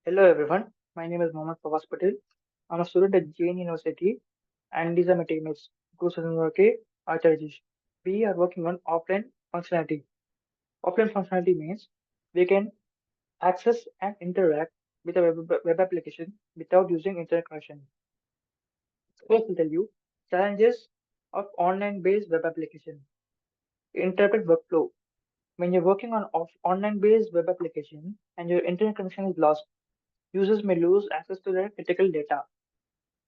Hello everyone, my name is Mohammad Fawaz Patel. I'm a student at Jain University and these are my teammates, Kusanurake Acharjish. We are working on offline functionality. Offline functionality means we can access and interact with a web application without using internet connection. First, I'll tell you challenges of online-based web application. Interrupted workflow. When you're working on online-based web application and your internet connection is lost, users may lose access to their critical data.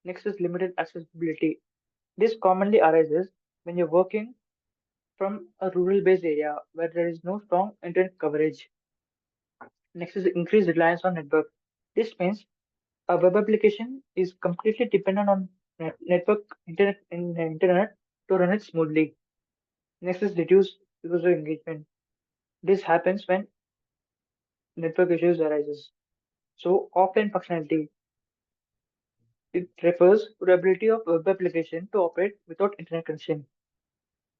Next is limited accessibility. This commonly arises when you're working from a rural based area where there is no strong internet coverage. Next is increased reliance on network. This means a web application is completely dependent on internet to run it smoothly. Next is reduced user engagement. This happens when network issues arises. So offline functionality it refers to the ability of web application to operate without internet connection.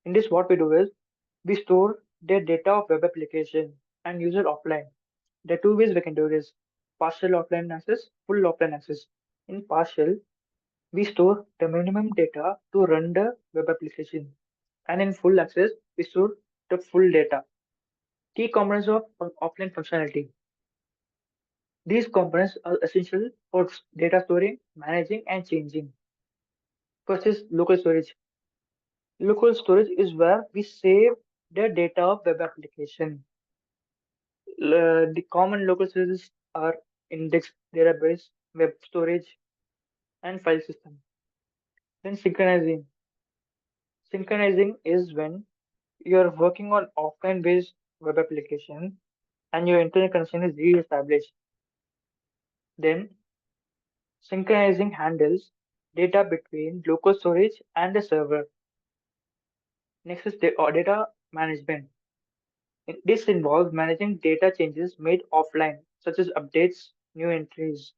In this, what we do is we store their data of web application and use it offline. There are two ways we can do this: partial offline access, full offline access. In partial, we store the minimum data to run the web application, and in full access, we store the full data. Key components of offline functionality. These components are essential for data storing, managing, and changing. First is local storage. Local storage is where we save the data of web application. The common local services are index, database, web storage, and file system. Then synchronizing. Synchronizing is when you're working on offline based web application and your internet connection is re-established. Then synchronizing handles data between local storage and the server. Next is data management. This involves managing data changes made offline, such as updates, new entries.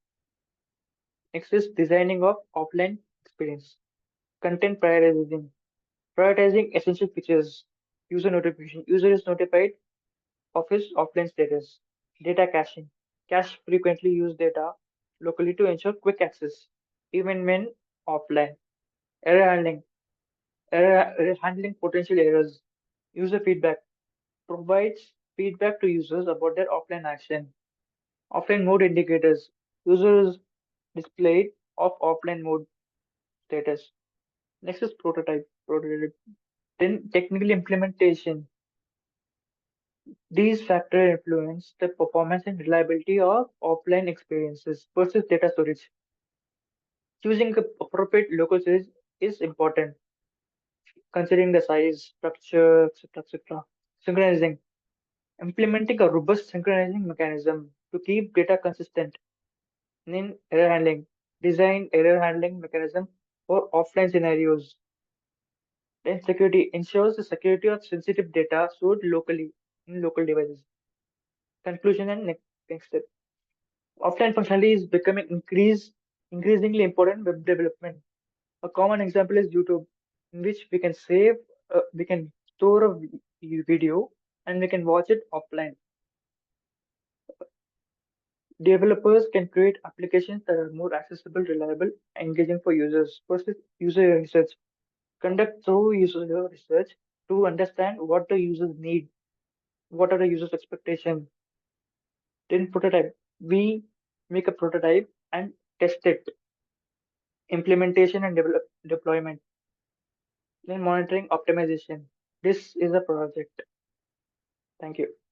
Next is designing of offline experience. Content prioritizing. Prioritizing essential features. User notification. User is notified of his offline status. Data caching. Cache frequently used data locally to ensure quick access, even when offline. Error handling. Error handling potential errors. User feedback. Provides feedback to users about their offline action. Offline mode indicators. Users displayed of offline mode status. Next is prototype. Then technical implementation. These factors influence the performance and reliability of offline experiences versus data storage. Choosing the appropriate local storage is important, considering the size, structure, etc. Synchronizing. Implementing a robust synchronizing mechanism to keep data consistent. In error handling. Design error handling mechanism for offline scenarios. Then security ensures the security of sensitive data stored locally in local devices. Conclusion and next step. Offline functionality is becoming increasingly important in web development. A common example is YouTube, in which we can store a video and we can watch it offline. Developers can create applications that are more accessible, reliable, and engaging for users. First is user research. Conduct thorough user research to understand what the users need, what are the users' expectations. Then prototype. We make a prototype and test it. Implementation and deployment. Then monitoring optimization. This is a project. Thank you.